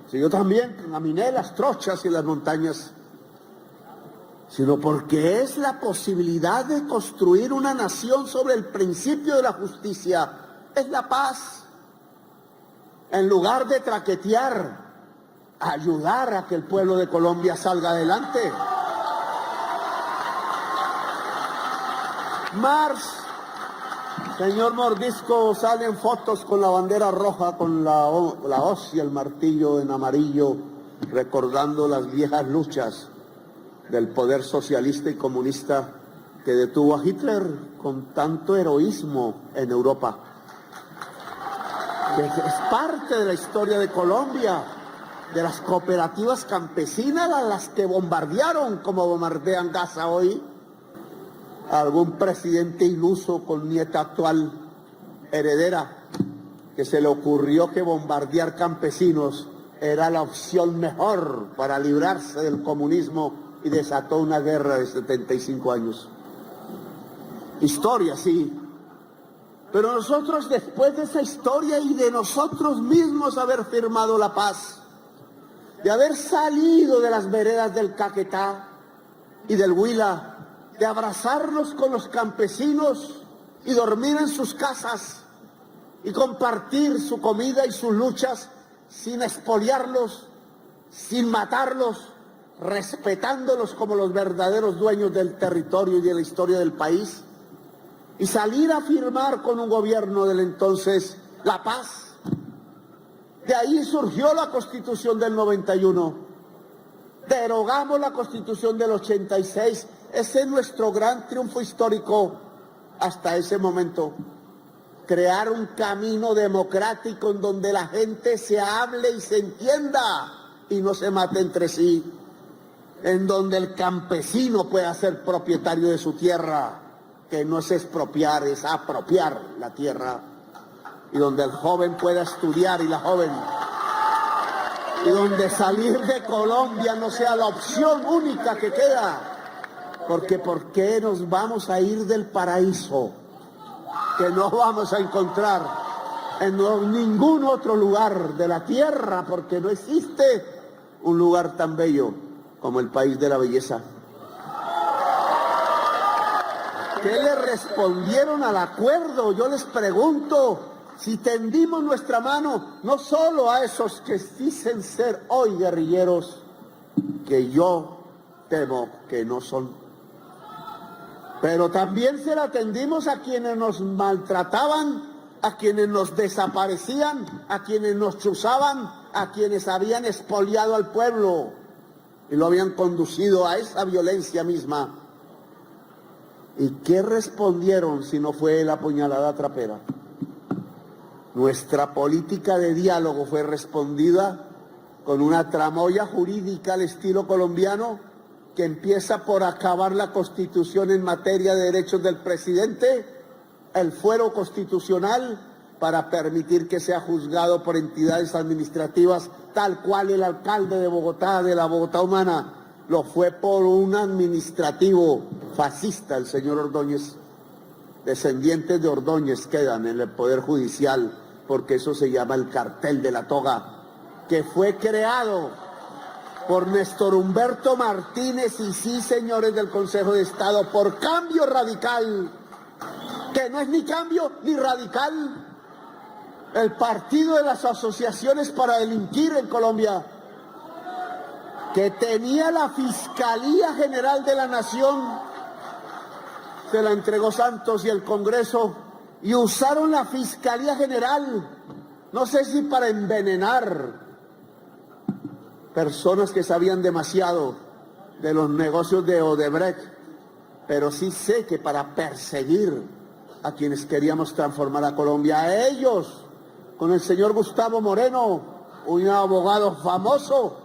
Si yo también caminé las trochas y las montañas, sino porque es la posibilidad de construir una nación sobre el principio de la justicia, es la paz. En lugar de traquetear, ayudar a que el pueblo de Colombia salga adelante. Señor Mordisco, salen fotos con la bandera roja, con la hoz y el martillo en amarillo, recordando las viejas luchas del poder socialista y comunista que detuvo a Hitler con tanto heroísmo en Europa. Que es parte de la historia de Colombia, de las cooperativas campesinas a las que bombardearon, como bombardean Gaza hoy. Algún presidente iluso con nieta actual heredera que se le ocurrió que bombardear campesinos era la opción mejor para librarse del comunismo y desató una guerra de 75 años. Historia, sí. Pero nosotros, después de esa historia y de nosotros mismos haber firmado la paz, de haber salido de las veredas del Caquetá y del Huila, de abrazarnos con los campesinos y dormir en sus casas y compartir su comida y sus luchas sin expoliarlos, sin matarlos, respetándolos como los verdaderos dueños del territorio y de la historia del país, y salir a firmar con un gobierno del entonces la paz. De ahí surgió la Constitución del 91, derogamos la Constitución del 86, ese es nuestro gran triunfo histórico hasta ese momento. Crear un camino democrático en donde la gente se hable y se entienda y no se mate entre sí, en donde el campesino pueda ser propietario de su tierra, que no es expropiar, es apropiar la tierra, y donde el joven pueda estudiar y la joven, y donde salir de Colombia no sea la opción única que queda, porque ¿por qué nos vamos a ir del paraíso que no vamos a encontrar en ningún otro lugar de la tierra? Porque no existe un lugar tan bello como el país de la belleza. ¿Qué le respondieron al acuerdo? Yo les pregunto, si tendimos nuestra mano no solo a esos que dicen ser hoy guerrilleros, que yo temo que no son, pero también se la tendimos a quienes nos maltrataban, a quienes nos desaparecían, a quienes nos chuzaban, a quienes habían expoliado al pueblo y lo habían conducido a esa violencia misma. ¿Y qué respondieron si no fue la puñalada trapera? Nuestra política de diálogo fue respondida con una tramoya jurídica al estilo colombiano, que empieza por acabar la Constitución en materia de derechos del presidente, el fuero constitucional, para permitir que sea juzgado por entidades administrativas, tal cual el alcalde de Bogotá, de la Bogotá humana, lo fue por un administrativo fascista, el señor Ordóñez. Descendientes de Ordóñez quedan en el Poder Judicial, porque eso se llama el cartel de la toga, que fue creado por Néstor Humberto Martínez y sí, señores del Consejo de Estado, por Cambio Radical, que no es ni cambio ni radical, el partido de las asociaciones para delinquir en Colombia, que tenía la Fiscalía General de la Nación, se la entregó Santos y el Congreso, y usaron la Fiscalía General, no sé si para envenenar personas que sabían demasiado de los negocios de Odebrecht, pero sí sé que para perseguir a quienes queríamos transformar a Colombia, a ellos, con el señor Gustavo Moreno, un abogado famoso,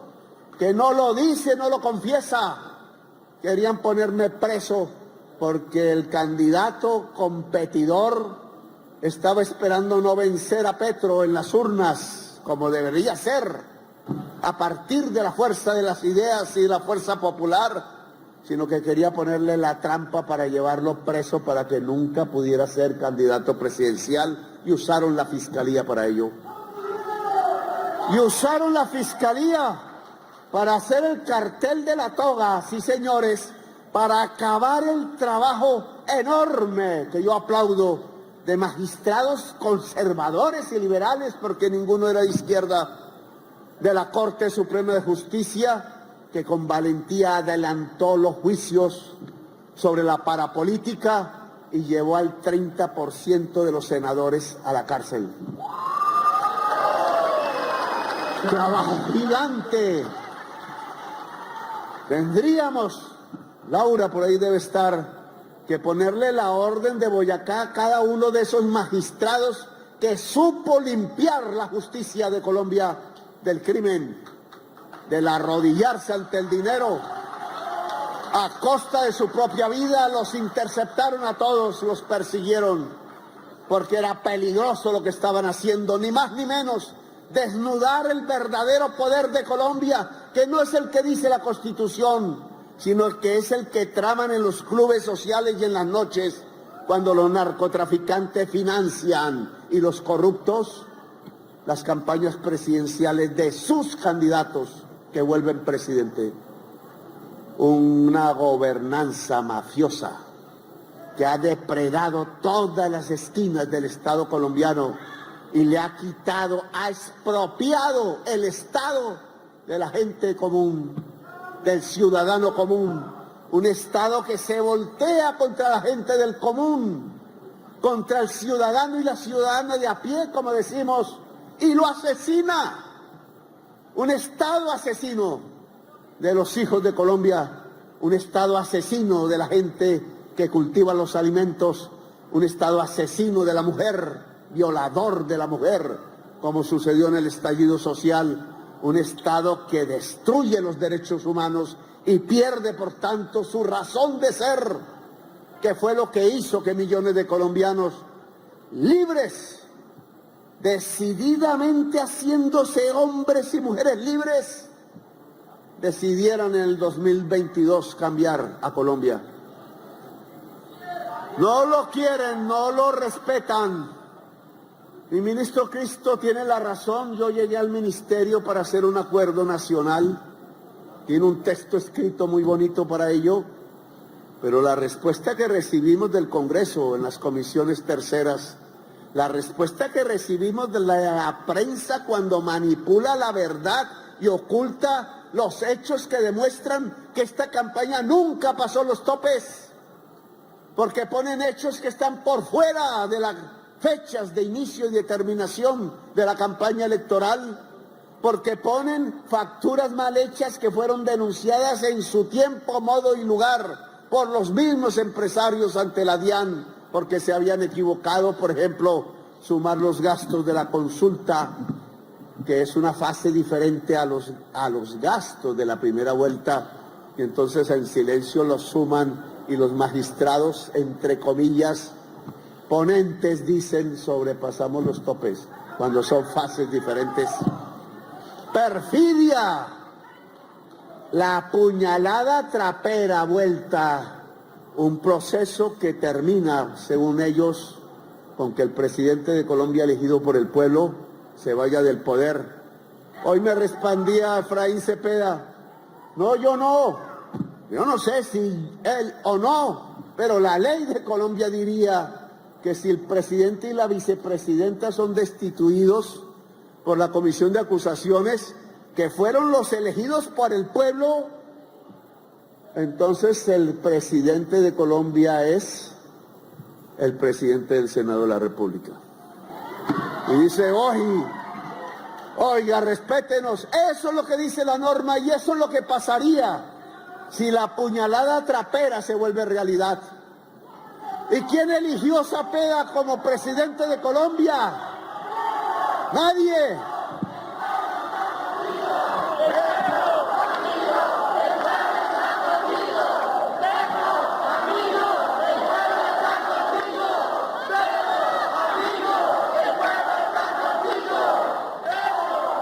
que no lo dice, no lo confiesa, querían ponerme preso porque el candidato competidor estaba esperando no vencer a Petro en las urnas, como debería ser, a partir de la fuerza de las ideas y la fuerza popular, sino que quería ponerle la trampa para llevarlo preso para que nunca pudiera ser candidato presidencial, y usaron la Fiscalía para ello. Y usaron la Fiscalía para hacer el cartel de la toga, sí señores, para acabar el trabajo enorme, que yo aplaudo, de magistrados conservadores y liberales, porque ninguno era de izquierda, de la Corte Suprema de Justicia, que con valentía adelantó los juicios sobre la parapolítica y llevó al 30% de los senadores a la cárcel. Trabajo gigante. Tendríamos, Laura por ahí debe estar, que ponerle la orden de Boyacá a cada uno de esos magistrados que supo limpiar la justicia de Colombia del crimen, del arrodillarse ante el dinero, a costa de su propia vida. Los interceptaron a todos, los persiguieron, porque era peligroso lo que estaban haciendo, ni más ni menos, desnudar el verdadero poder de Colombia, que no es el que dice la Constitución, sino que es el que traman en los clubes sociales y en las noches, cuando los narcotraficantes financian y los corruptos las campañas presidenciales de sus candidatos que vuelven presidente. Una gobernanza mafiosa que ha depredado todas las esquinas del Estado colombiano y le ha quitado, ha expropiado el Estado de la gente común, del ciudadano común. Un Estado que se voltea contra la gente del común, contra el ciudadano y la ciudadana de a pie, como decimos, y lo asesina. Un Estado asesino de los hijos de Colombia, un Estado asesino de la gente que cultiva los alimentos, un Estado asesino de la mujer, violador de la mujer, como sucedió en el estallido social, un Estado que destruye los derechos humanos y pierde, por tanto, su razón de ser, que fue lo que hizo que millones de colombianos libres, decididamente haciéndose hombres y mujeres libres, decidieran en el 2022 cambiar a Colombia. No lo quieren, no lo respetan. Mi ministro Cristo tiene la razón. Yo llegué al ministerio para hacer un acuerdo nacional. Tiene un texto escrito muy bonito para ello, pero la respuesta que recibimos del Congreso en las comisiones terceras, la respuesta que recibimos de la prensa cuando manipula la verdad y oculta los hechos que demuestran que esta campaña nunca pasó los topes, porque ponen hechos que están por fuera de las fechas de inicio y de terminación de la campaña electoral, porque ponen facturas mal hechas que fueron denunciadas en su tiempo, modo y lugar por los mismos empresarios ante la DIAN, porque se habían equivocado, por ejemplo, sumar los gastos de la consulta, que es una fase diferente a los gastos de la primera vuelta, y entonces en silencio los suman y los magistrados, entre comillas, ponentes, dicen sobrepasamos los topes, cuando son fases diferentes. Perfidia, la puñalada trapera vuelta, un proceso que termina, según ellos, con que el presidente de Colombia elegido por el pueblo se vaya del poder. Hoy me respondía Efraín Cepeda, no, yo no sé si él o no, pero la ley de Colombia diría que si el presidente y la vicepresidenta son destituidos por la comisión de acusaciones, que fueron los elegidos por el pueblo, entonces el presidente de Colombia es el presidente del Senado de la República. Y dice, oiga, respétenos. Eso es lo que dice la norma y eso es lo que pasaría si la puñalada trapera se vuelve realidad. ¿Y quién eligió a Cepeda como presidente de Colombia? Nadie.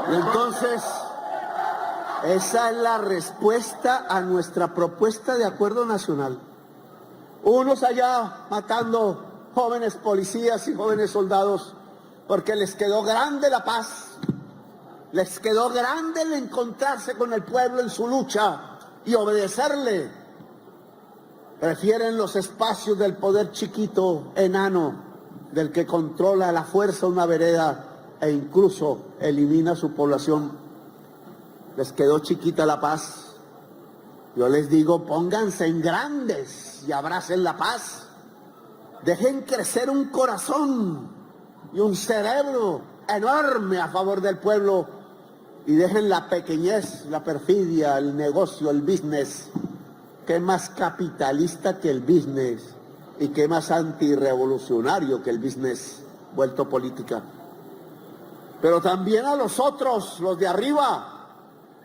Entonces, esa es la respuesta a nuestra propuesta de acuerdo nacional. Unos allá matando jóvenes policías y jóvenes soldados porque les quedó grande la paz, les quedó grande el encontrarse con el pueblo en su lucha y obedecerle. Prefieren los espacios del poder chiquito, enano, del que controla la fuerza una vereda e incluso elimina su población. Les quedó chiquita la paz. Yo les digo, pónganse en grandes y abracen la paz. Dejen crecer un corazón y un cerebro enorme a favor del pueblo y dejen la pequeñez, la perfidia, el negocio, el business. ¿Qué más capitalista que el business? ¿Y qué más antirrevolucionario que el business vuelto política? Pero también a los otros, los de arriba,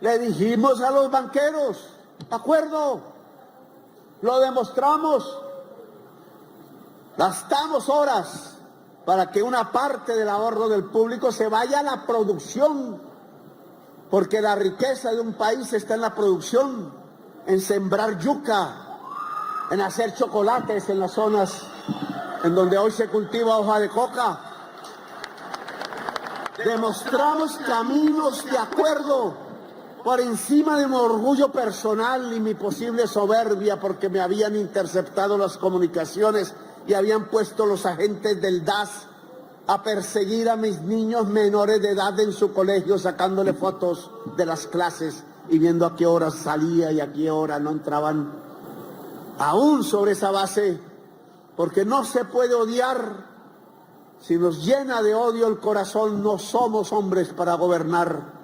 le dijimos a los banqueros, acuerdo, lo demostramos, gastamos horas para que una parte del ahorro del público se vaya a la producción, porque la riqueza de un país está en la producción, en sembrar yuca, en hacer chocolates en las zonas en donde hoy se cultiva hoja de coca. Demostramos caminos de acuerdo por encima de mi orgullo personal y mi posible soberbia porque me habían interceptado las comunicaciones y habían puesto los agentes del DAS a perseguir a mis niños menores de edad en su colegio, sacándole fotos de las clases y viendo a qué hora salía y a qué hora no entraban. Aún sobre esa base, porque no se puede odiar. Si nos llena de odio el corazón, no somos hombres para gobernar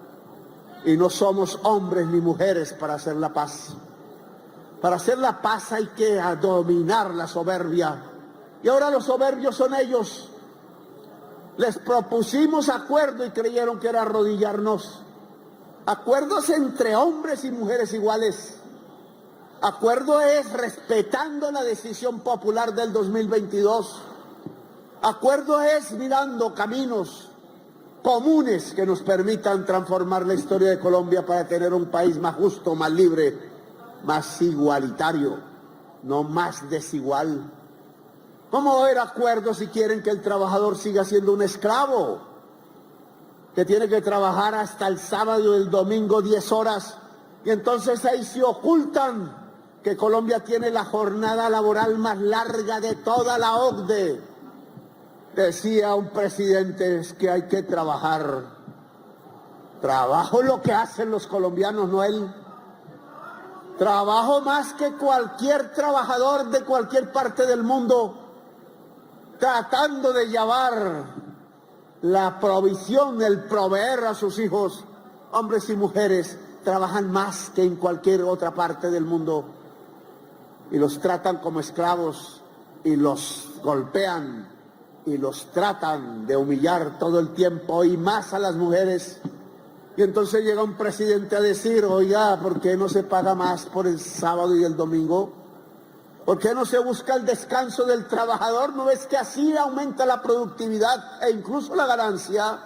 y no somos hombres ni mujeres para hacer la paz. Para hacer la paz hay que dominar la soberbia. Y ahora los soberbios son ellos. Les propusimos acuerdo y creyeron que era arrodillarnos. Acuerdos entre hombres y mujeres iguales. Acuerdo es respetando la decisión popular del 2022. Acuerdo es mirando caminos comunes que nos permitan transformar la historia de Colombia para tener un país más justo, más libre, más igualitario, no más desigual. ¿Cómo va a haber acuerdo si quieren que el trabajador siga siendo un esclavo? Que tiene que trabajar hasta el sábado y el domingo 10 horas y entonces ahí se ocultan que Colombia tiene la jornada laboral más larga de toda la OCDE. Decía un presidente, es que hay que trabajar. Trabajo lo que hacen los colombianos, no él. Trabajo más que cualquier trabajador de cualquier parte del mundo, tratando de llevar la provisión, el proveer a sus hijos. Hombres y mujeres trabajan más que en cualquier otra parte del mundo y los tratan como esclavos y los golpean y los tratan de humillar todo el tiempo y más a las mujeres. Y entonces llega un presidente a decir, oiga, ¿por qué no se paga más por el sábado y el domingo? ¿Por qué no se busca el descanso del trabajador? ¿No ves que así aumenta la productividad e incluso la ganancia?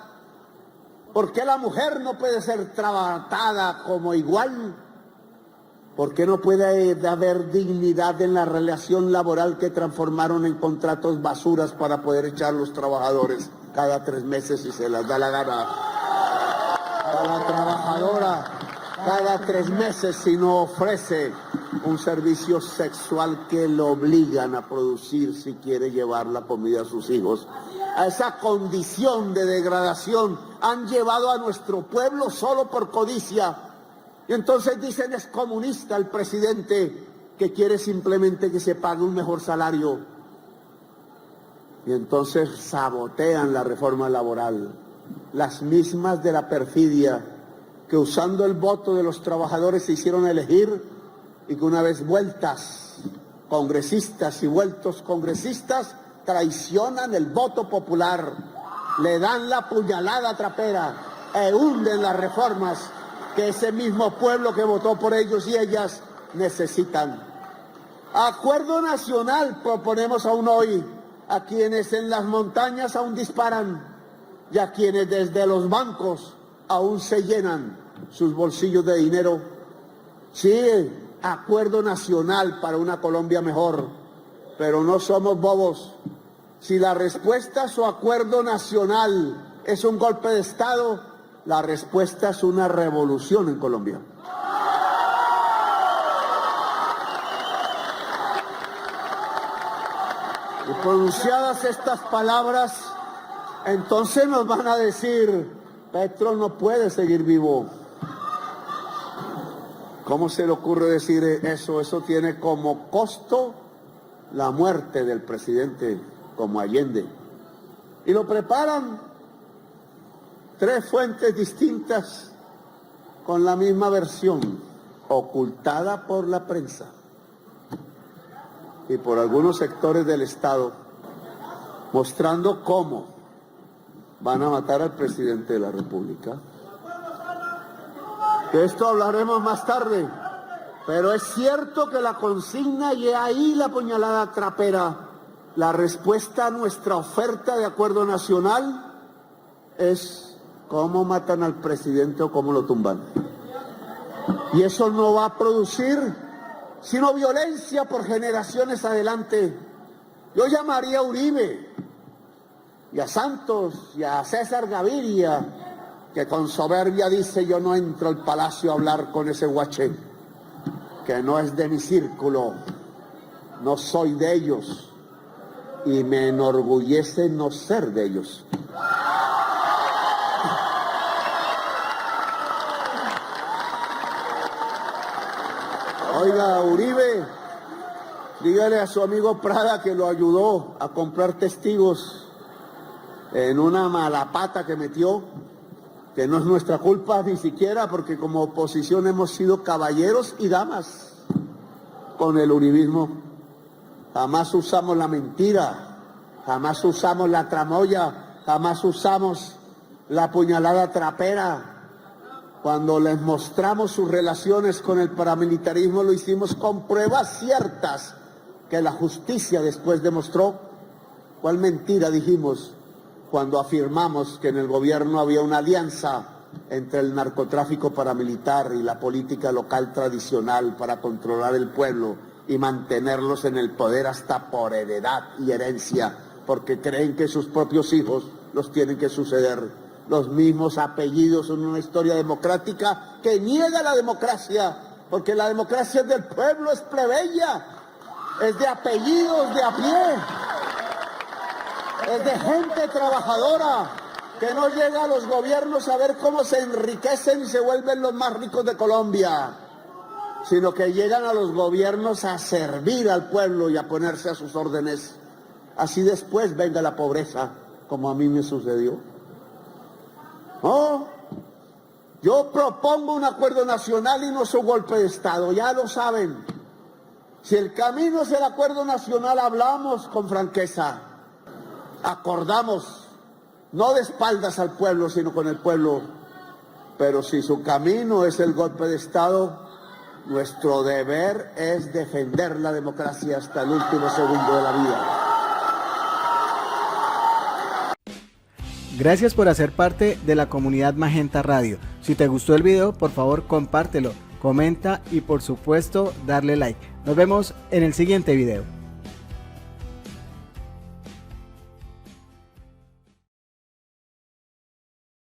¿Por qué la mujer no puede ser tratada como igual? ¿Por qué no puede haber dignidad en la relación laboral que transformaron en contratos basuras para poder echar a los trabajadores cada 3 meses si se les da la gana? A la trabajadora cada 3 meses si no ofrece un servicio sexual que lo obligan a producir si quiere llevar la comida a sus hijos. A esa condición de degradación han llevado a nuestro pueblo solo por codicia. Y entonces dicen es comunista el presidente que quiere simplemente que se pague un mejor salario. Y entonces sabotean la reforma laboral, las mismas de la perfidia que usando el voto de los trabajadores se hicieron elegir y que una vez vueltas congresistas y vueltos congresistas traicionan el voto popular, le dan la puñalada trapera e hunden las reformas que ese mismo pueblo que votó por ellos y ellas necesitan. Acuerdo nacional proponemos aún hoy a quienes en las montañas aún disparan y a quienes desde los bancos aún se llenan sus bolsillos de dinero. Sí, acuerdo nacional para una Colombia mejor, pero no somos bobos. Si la respuesta a su acuerdo nacional es un golpe de Estado, la respuesta es una revolución en Colombia. Y pronunciadas estas palabras, entonces nos van a decir, Petro no puede seguir vivo. ¿Cómo se le ocurre decir eso? Eso tiene como costo la muerte del presidente, como Allende. Y lo preparan 3 fuentes distintas con la misma versión, ocultada por la prensa y por algunos sectores del Estado, mostrando cómo van a matar al presidente de la República. De esto hablaremos más tarde, pero es cierto que la consigna y ahí la puñalada trapera, la respuesta a nuestra oferta de acuerdo nacional es cómo matan al presidente o cómo lo tumban. Y eso no va a producir sino violencia por generaciones adelante. Yo llamaría a Uribe y a Santos y a César Gaviria, que con soberbia dice yo no entro al palacio a hablar con ese guaché, que no es de mi círculo, no soy de ellos y me enorgullece no ser de ellos. Oiga, Uribe, dígale a su amigo Prada que lo ayudó a comprar testigos en una mala pata que metió, que no es nuestra culpa ni siquiera, porque como oposición hemos sido caballeros y damas con el uribismo. Jamás usamos la mentira, jamás usamos la tramoya, jamás usamos la puñalada trapera. Cuando les mostramos sus relaciones con el paramilitarismo, lo hicimos con pruebas ciertas que la justicia después demostró. ¿Cuál mentira dijimos cuando afirmamos que en el gobierno había una alianza entre el narcotráfico paramilitar y la política local tradicional para controlar el pueblo y mantenerlos en el poder hasta por heredad y herencia, porque creen que sus propios hijos los tienen que suceder? Los mismos apellidos en una historia democrática que niega la democracia, porque la democracia es del pueblo, es plebeya, es de apellidos, de a pie, es de gente trabajadora que no llega a los gobiernos a ver cómo se enriquecen y se vuelven los más ricos de Colombia, sino que llegan a los gobiernos a servir al pueblo y a ponerse a sus órdenes. Así después venga la pobreza, como a mí me sucedió. No, yo propongo un acuerdo nacional y no es un golpe de Estado, ya lo saben. Si el camino es el acuerdo nacional, hablamos con franqueza, acordamos, no de espaldas al pueblo, sino con el pueblo. Pero si su camino es el golpe de Estado, nuestro deber es defender la democracia hasta el último segundo de la vida. Gracias por hacer parte de la comunidad Magenta Radio. Si te gustó el video, por favor compártelo. comenta y por supuesto darle like. Nos vemos en el siguiente video.